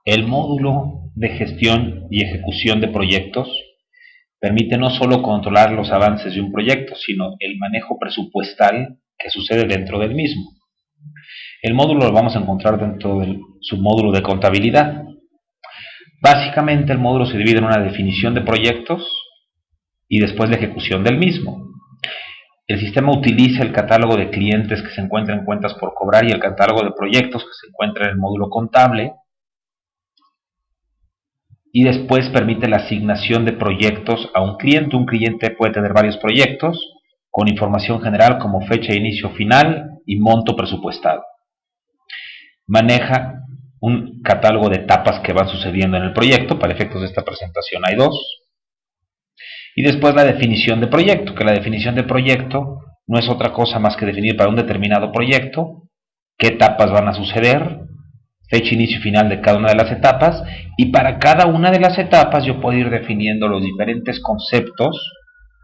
El módulo de gestión y ejecución de proyectos permite no solo controlar los avances de un proyecto, sino el manejo presupuestal que sucede dentro del mismo. El módulo lo vamos a encontrar dentro del submódulo de contabilidad. Básicamente el módulo se divide en una definición de proyectos y después la ejecución del mismo. El sistema utiliza el catálogo de clientes que se encuentra en cuentas por cobrar y el catálogo de proyectos que se encuentra en el módulo contable, y después permite la asignación de proyectos a un cliente. Un cliente puede tener varios proyectos con información general como fecha de inicio final y monto presupuestado. Maneja un catálogo de etapas que van sucediendo en el proyecto. Para efectos de esta presentación hay dos. Y después la definición de proyecto, que la definición de proyecto no es otra cosa más que definir para un determinado proyecto qué etapas van a suceder, fecha, inicio y final de cada una de las etapas, y para cada una de las etapas yo puedo ir definiendo los diferentes conceptos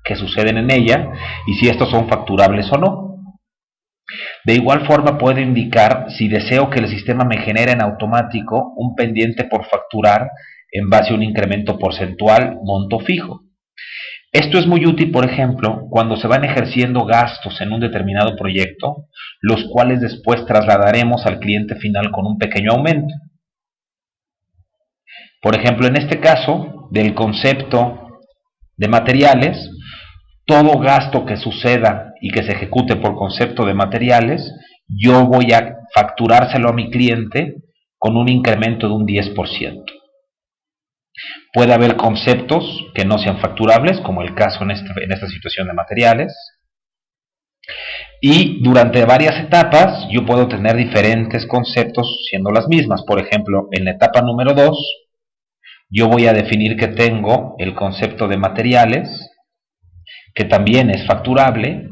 que suceden en ella y si estos son facturables o no. De igual forma puedo indicar si deseo que el sistema me genere en automático un pendiente por facturar en base a un incremento porcentual monto fijo. Esto es muy útil, por ejemplo, cuando se van ejerciendo gastos en un determinado proyecto, los cuales después trasladaremos al cliente final con un pequeño aumento. Por ejemplo, en este caso, del concepto de materiales, todo gasto que suceda y que se ejecute por concepto de materiales, yo voy a facturárselo a mi cliente con un incremento de un 10%. Puede haber conceptos que no sean facturables, como el caso en esta situación de materiales. Y durante varias etapas yo puedo tener diferentes conceptos siendo las mismas. Por ejemplo, en la etapa número 2, yo voy a definir que tengo el concepto de materiales, que también es facturable,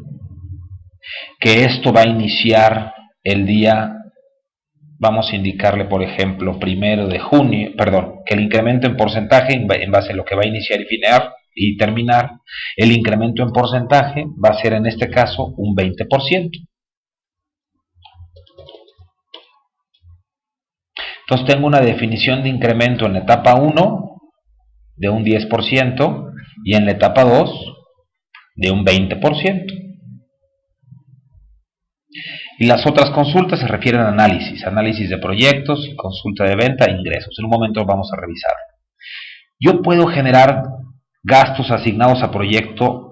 que esto va a iniciar el día, vamos a indicarle por ejemplo 1 de junio, que el incremento en porcentaje en base a lo que va a iniciar y terminar, el incremento en porcentaje va a ser en este caso un 20%. Entonces tengo una definición de incremento en la etapa 1 de un 10% y en la etapa 2 de un 20%. Y las otras consultas se refieren a análisis de proyectos, consulta de venta e ingresos. En un momento vamos a revisar. Yo puedo generar gastos asignados a proyecto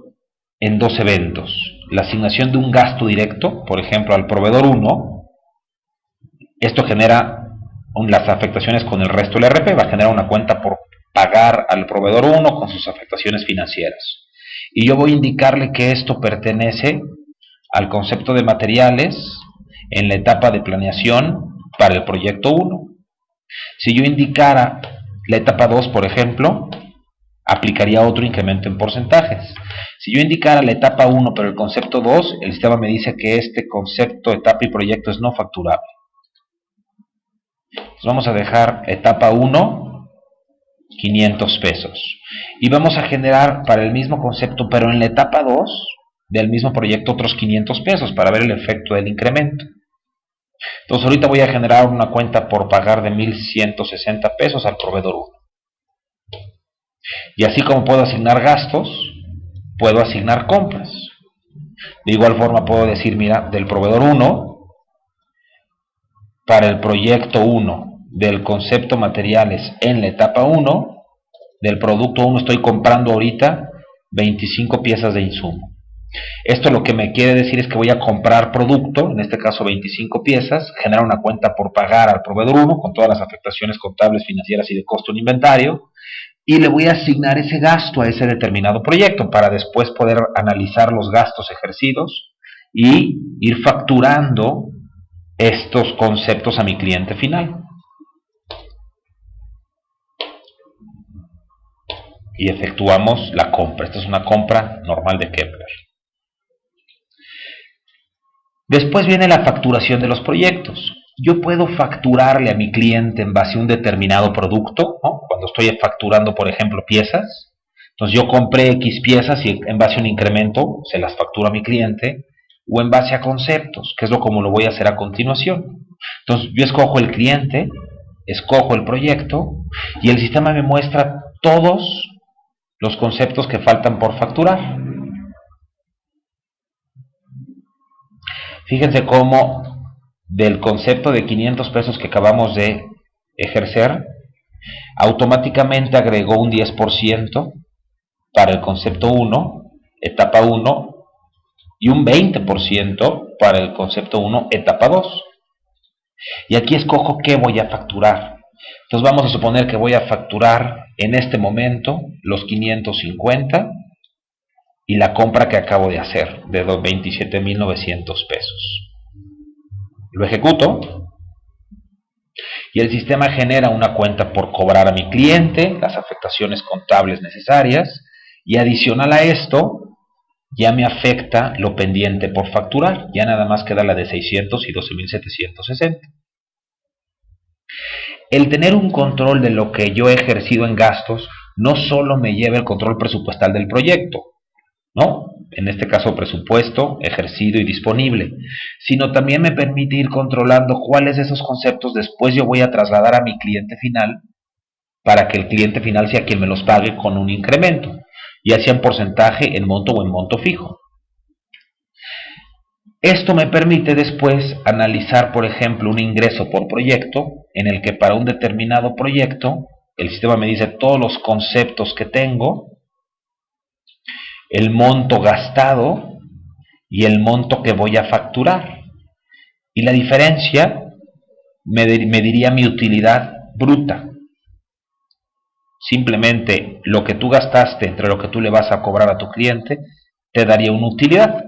en dos eventos. La asignación de un gasto directo, por ejemplo, al proveedor 1. Esto genera las afectaciones con el resto del RP, va a generar una cuenta por pagar al proveedor 1 con sus afectaciones financieras. Y yo voy a indicarle que esto pertenece al concepto de materiales en la etapa de planeación para el proyecto 1. Si yo indicara la etapa 2, por ejemplo, aplicaría otro incremento en porcentajes. Si yo indicara la etapa 1 pero el concepto 2, el sistema me dice que este concepto, etapa y proyecto es no facturable. Entonces vamos a dejar etapa 1, 500 pesos. Y vamos a generar para el mismo concepto, pero en la etapa 2 del mismo proyecto, otros 500 pesos para ver el efecto del incremento. Entonces ahorita voy a generar una cuenta por pagar de 1,160 pesos al proveedor 1. Y así como puedo asignar gastos, puedo asignar compras. De igual forma puedo decir, mira, del proveedor 1 para el proyecto 1 del concepto materiales en la etapa 1, del producto 1 estoy comprando ahorita 25 piezas de insumo. Esto lo que me quiere decir es que voy a comprar producto, en este caso 25 piezas, generar una cuenta por pagar al proveedor 1 con todas las afectaciones contables, financieras y de costo en inventario, y le voy a asignar ese gasto a ese determinado proyecto para después poder analizar los gastos ejercidos y ir facturando estos conceptos a mi cliente final. Y efectuamos la compra. Esta es una compra normal de Kepler. Después viene la facturación de los proyectos. Yo puedo facturarle a mi cliente en base a un determinado producto, ¿no? Cuando estoy facturando, por ejemplo, piezas. Entonces yo compré X piezas y en base a un incremento se las facturo a mi cliente, o en base a conceptos, que es como lo voy a hacer a continuación. Entonces yo escojo el cliente escojo el proyecto y el sistema me muestra todos los conceptos que faltan por facturar. Fíjense cómo del concepto de 500 pesos que acabamos de ejercer, automáticamente agregó un 10% para el concepto 1, etapa 1, y un 20% para el concepto 1, etapa 2. Y aquí escojo qué voy a facturar. Entonces vamos a suponer que voy a facturar en este momento los 550 y la compra que acabo de hacer de 27,900 pesos. Lo ejecuto y el sistema genera una cuenta por cobrar a mi cliente, las afectaciones contables necesarias, y adicional a esto ya me afecta lo pendiente por facturar, ya nada más queda la de 600 y 12,760. El tener un control de lo que yo he ejercido en gastos no solo me lleva el control presupuestal del proyecto, ¿no? En este caso presupuesto, ejercido y disponible, sino también me permite ir controlando cuáles de esos conceptos después yo voy a trasladar a mi cliente final para que el cliente final sea quien me los pague con un incremento, ya sea en porcentaje, en monto o en monto fijo. Esto me permite después analizar, por ejemplo, un ingreso por proyecto, en el que para un determinado proyecto, el sistema me dice todos los conceptos que tengo, el monto gastado y el monto que voy a facturar. Y la diferencia me diría mi utilidad bruta. Simplemente lo que tú gastaste entre lo que tú le vas a cobrar a tu cliente te daría una utilidad.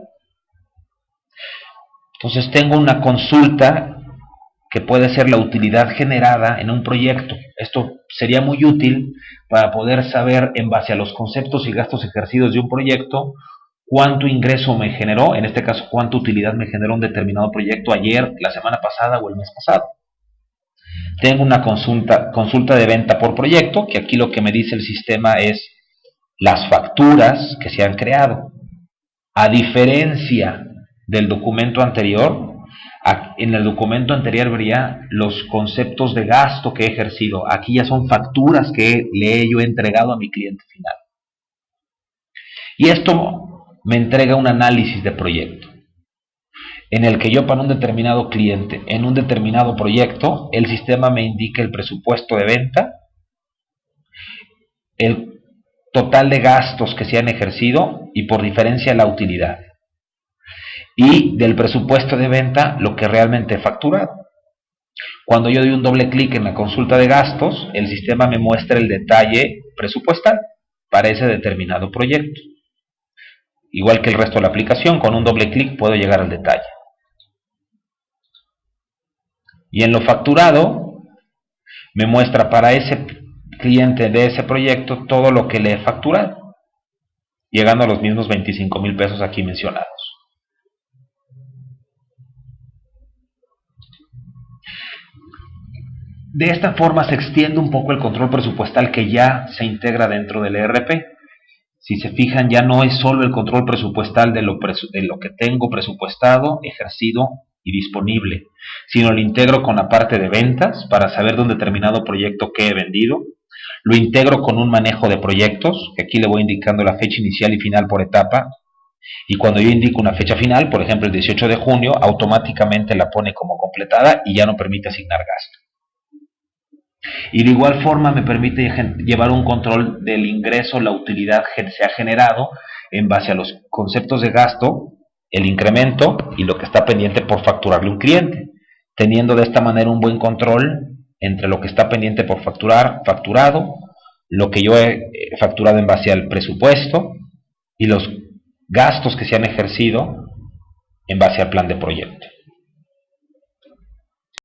Entonces tengo una consulta que puede ser la utilidad generada en un proyecto. Esto sería muy útil para poder saber, en base a los conceptos y gastos ejercidos de un proyecto, cuánto ingreso me generó, en este caso cuánta utilidad me generó un determinado proyecto ayer, la semana pasada o el mes pasado. Tengo una consulta de venta por proyecto, que aquí lo que me dice el sistema es las facturas que se han creado. A diferencia del documento anterior, en el documento anterior vería los conceptos de gasto que he ejercido. Aquí ya son facturas que le he yo entregado a mi cliente final. Y esto me entrega un análisis de proyecto, en el que yo para un determinado cliente, en un determinado proyecto, el sistema me indica el presupuesto de venta, el total de gastos que se han ejercido y por diferencia la utilidad. Y del presupuesto de venta lo que realmente he facturado. Cuando yo doy un doble clic en la consulta de gastos, el sistema me muestra el detalle presupuestal para ese determinado proyecto. Igual que el resto de la aplicación, con un doble clic puedo llegar al detalle. Y en lo facturado, me muestra para ese cliente de ese proyecto todo lo que le he facturado, llegando a los mismos 25,000 pesos aquí mencionados. De esta forma se extiende un poco el control presupuestal que ya se integra dentro del ERP. Si se fijan, ya no es solo el control presupuestal de lo que tengo presupuestado, ejercido y disponible, sino lo integro con la parte de ventas para saber de un determinado proyecto que he vendido. Lo integro con un manejo de proyectos, que aquí le voy indicando la fecha inicial y final por etapa. Y cuando yo indico una fecha final, por ejemplo el 18 de junio, automáticamente la pone como completada y ya no permite asignar gasto. Y de igual forma me permite llevar un control del ingreso, la utilidad que se ha generado en base a los conceptos de gasto, el incremento y lo que está pendiente por facturarle a un cliente, teniendo de esta manera un buen control entre lo que está pendiente por facturado, lo que yo he facturado en base al presupuesto y los gastos que se han ejercido en base al plan de proyecto.